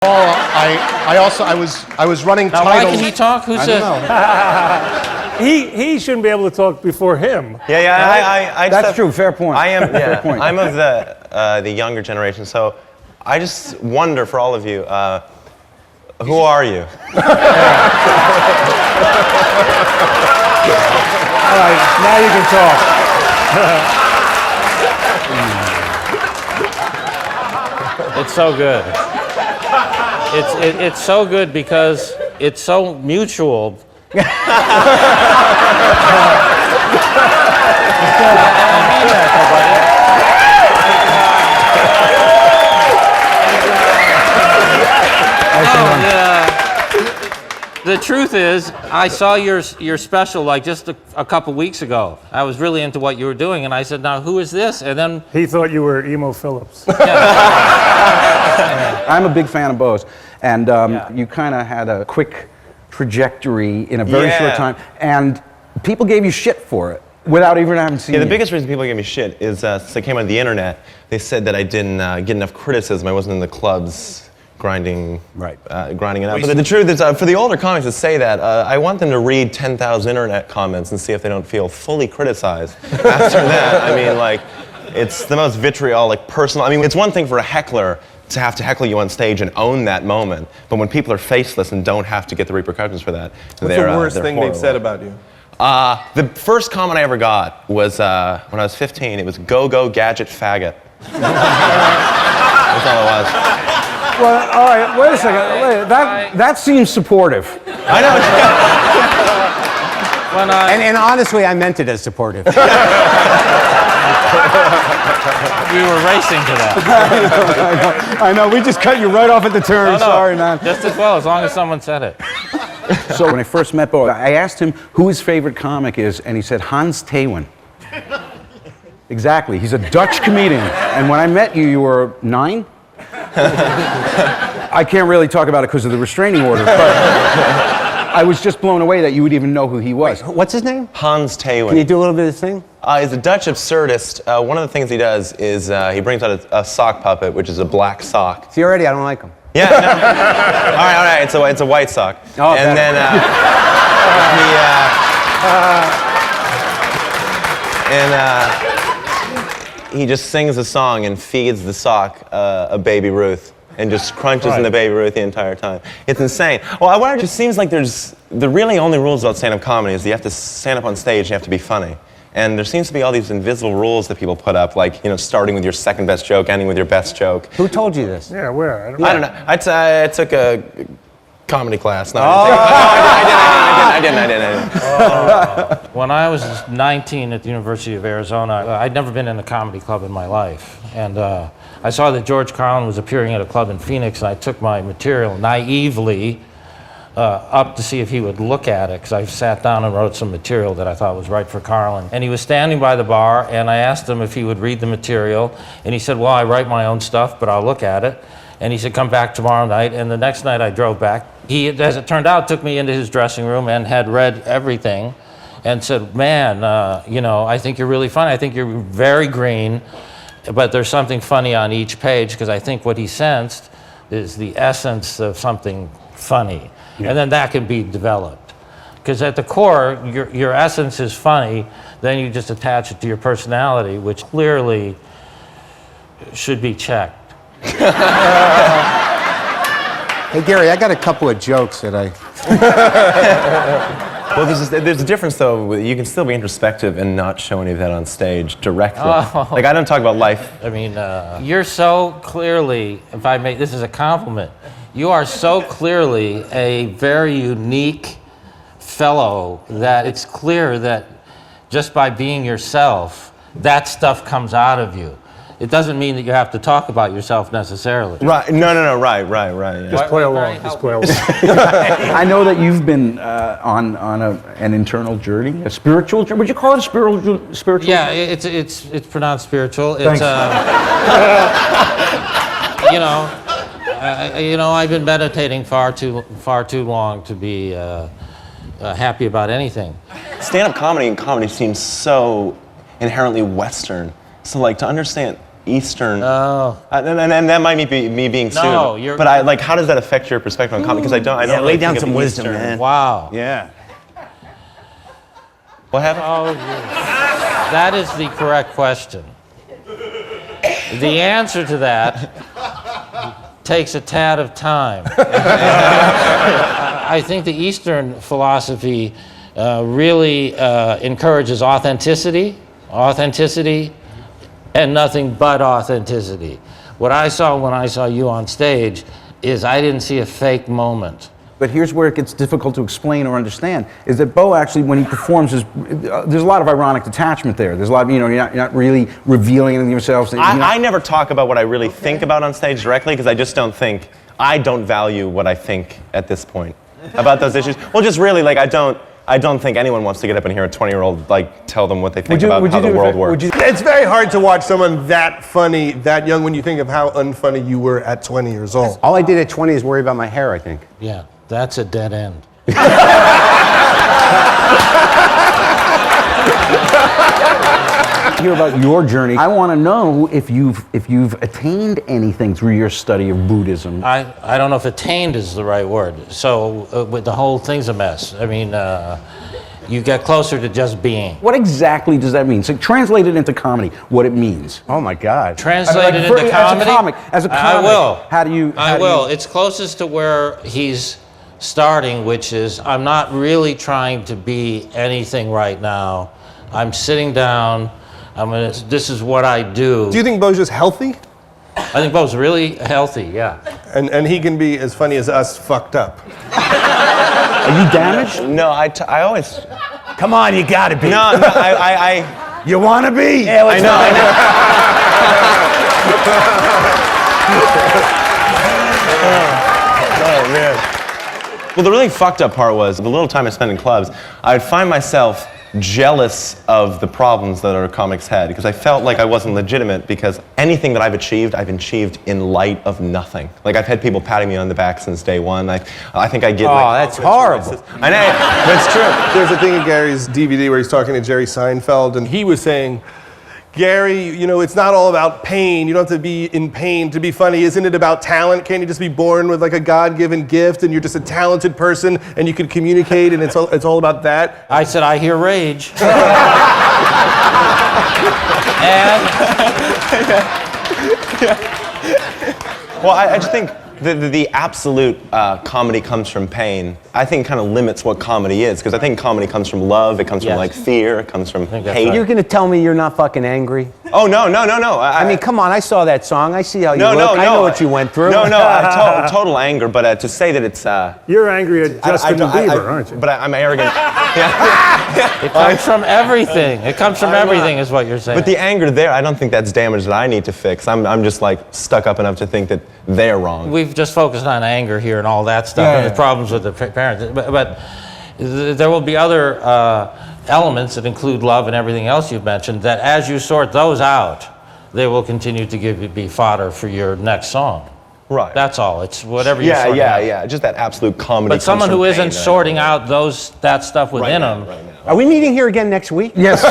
I was running now, titles. why can he talk? Who's He shouldn't be able to talk before him. Yeah, That's true. Fair point. I am. Fair Yeah, point. I'm of the younger generation, so I just wonder for all of you, who are you? All right, now you can talk. It's so good. It's so good because it's so mutual. The truth is, I saw your special like just a couple weeks ago. I was really into what you were doing, and I said, "Now, who is this?" And then He thought you were Emo Phillips. I'm a big fan of Bo's, and you kind of had a quick trajectory in a very short time, and people gave you shit for it without even having seen Yeah, the you. biggest reason people give me shit is since I came on the internet, they said that I didn't get enough criticism. I wasn't in the clubs grinding it out. But the truth is, for the older comics that say that, I want them to read 10,000 internet comments and see if they don't feel fully criticized. After that, I mean, like, it's the most vitriolic, personal. I mean, it's one thing for a heckler to have to heckle you on stage and own that moment, but when people are faceless and don't have to get the repercussions for that, What's the worst thing they've said about you? The first comment I ever got was when I was 15. It was "Go go gadget faggot." That's all it was. Well, all right, wait a second. That seems supportive. I know. And honestly, I meant it as supportive. we were racing to that. I know. We just cut you right off at the turn. No. Sorry, man. Just as well, as long as someone said it. So when I first met Bo, I asked him who his favorite comic is, and he said Hans Theeuwen. Exactly. He's a Dutch comedian. And when I met you, you were 9? I can't really talk about it because of the restraining order, but I was just blown away that you would even know who he was. Wait, what's his name? Hans Theeuwen. Can you do a little bit of this thing? He's a Dutch absurdist. One of the things he does is he brings out a sock puppet, which is a black sock. See, already I don't like him. Yeah, no. All right. It's a white sock. Oh, and then he just sings a song and feeds the sock a Baby Ruth and just crunches in the Baby Ruth the entire time. It's insane. Well, it just seems like there's the really only rules about stand-up comedy is you have to stand up on stage and you have to be funny. And there seems to be all these invisible rules that people put up, like, starting with your second best joke, ending with your best joke. Who told you this? Yeah, where? I don't know. I took a comedy class. No, I didn't. When I was 19 at the University of Arizona, I'd never been in a comedy club in my life. And I saw that George Carlin was appearing at a club in Phoenix, and I took my material naively up to see if he would look at it, because I sat down and wrote some material that I thought was right for Carlin. And he was standing by the bar, and I asked him if he would read the material, and he said, "Well, I write my own stuff, but I'll look at it." And he said, "Come back tomorrow night." And the next night I drove back. He, as it turned out, took me into his dressing room and had read everything and said, "Man, I think you're really funny. I think you're very green, but there's something funny on each page," because I think what he sensed is the essence of something funny. Yeah. And then that can be developed. Because at the core, your essence is funny, then you just attach it to your personality, which clearly should be checked. Hey, Garry, I got a couple of jokes that I... Well, there's a difference, though. You can still be introspective and not show any of that on stage directly. Oh. Like, I don't talk about life. I mean, you're so clearly, if I make this is a compliment, you are so clearly a very unique fellow that it's clear that just by being yourself, that stuff comes out of you. It doesn't mean that you have to talk about yourself necessarily. Right. No. Right. Yeah. Just play along. Just play along. I know that you've been on an internal journey, a spiritual journey. Would you call it a spiritual? Yeah, it's pronounced spiritual. Thanks. I've been meditating far too long to be happy about anything. Stand-up comedy and comedy seems so inherently Western. So, like, to understand Eastern. Oh. And that might be me being stupid. No, you're. But how does that affect your perspective on comedy? Because I don't lay really down think of some wisdom, Eastern. man. Wow. Yeah. What happened? Oh, that is the correct question. The answer to that takes a tad of time. I think the Eastern philosophy really encourages authenticity, and nothing but authenticity. What I saw when I saw you on stage is I didn't see a fake moment. But here's where it gets difficult to explain or understand, is that Bo actually, when he performs, there's a lot of ironic detachment there. There's a lot of, you're not really revealing anything of yourself. I never talk about what I really think about on stage directly, because I don't value what I think at this point about those issues. Well, just really, like, I don't think anyone wants to get up and hear a 20-year-old like tell them what they think about how the world works. It's very hard to watch someone that funny, that young, when you think of how unfunny you were at 20 years old. All I did at 20 is worry about my hair, I think. Yeah, that's a dead end. Hear about your journey. I want to know if you've attained anything through your study of Buddhism. I don't know if attained is the right word. So with the whole thing's a mess. I mean, you get closer to just being. What exactly does that mean? So translate it into comedy, what it means. Oh my God. Translate it into comedy? As a comic, I will. How do you? I will. It's closest to where he's starting, which is I'm not really trying to be anything right now. I'm sitting down. This is what I do. Do you think Bo's just healthy? I think Bo's really healthy, yeah. And he can be as funny as us fucked up. Are you damaged? No, I always. Come on, you gotta be. No, I You wanna be? I know. Oh man. Well, the really fucked up part was the little time I spent in clubs, I would find myself jealous of the problems that our comics had, because I felt like I wasn't legitimate, because anything that I've achieved in light of nothing. Like, I've had people patting me on the back since day one. I think I get that's horrible. I know, that's true. There's a thing in Gary's DVD where he's talking to Jerry Seinfeld, and he was saying, Gary, it's not all about pain. You don't have to be in pain to be funny. Isn't it about talent? Can't you just be born with like a God-given gift and you're just a talented person and you can communicate and it's all about that? I said, I hear rage. And Well, I just think the absolute comedy comes from pain. I think kind of limits what comedy is, because I think comedy comes from love, it comes from like fear, it comes from hate. right. You're gonna tell me you're not fucking angry? Oh, no. I mean, come on, I saw that song. I see how you No, look. I know what you went through. No, total anger, but to say that it's... You're angry at Justin Bieber, aren't you? But I'm arrogant. it comes from everything. It comes from everything is what you're saying. But the anger there, I don't think that's damage that I need to fix. I'm just like stuck up enough to think that they're wrong. We've just focused on anger here and all that stuff and the problems with the parents. But there will be other elements that include love and everything else you've mentioned that as you sort those out, they will continue to be fodder for your next song. Right. That's all. It's whatever you're sorting out. Yeah. Just that absolute comedy. But someone comes who from isn't pain, sorting out that stuff within them. Right now. Are we meeting here again next week? Yes.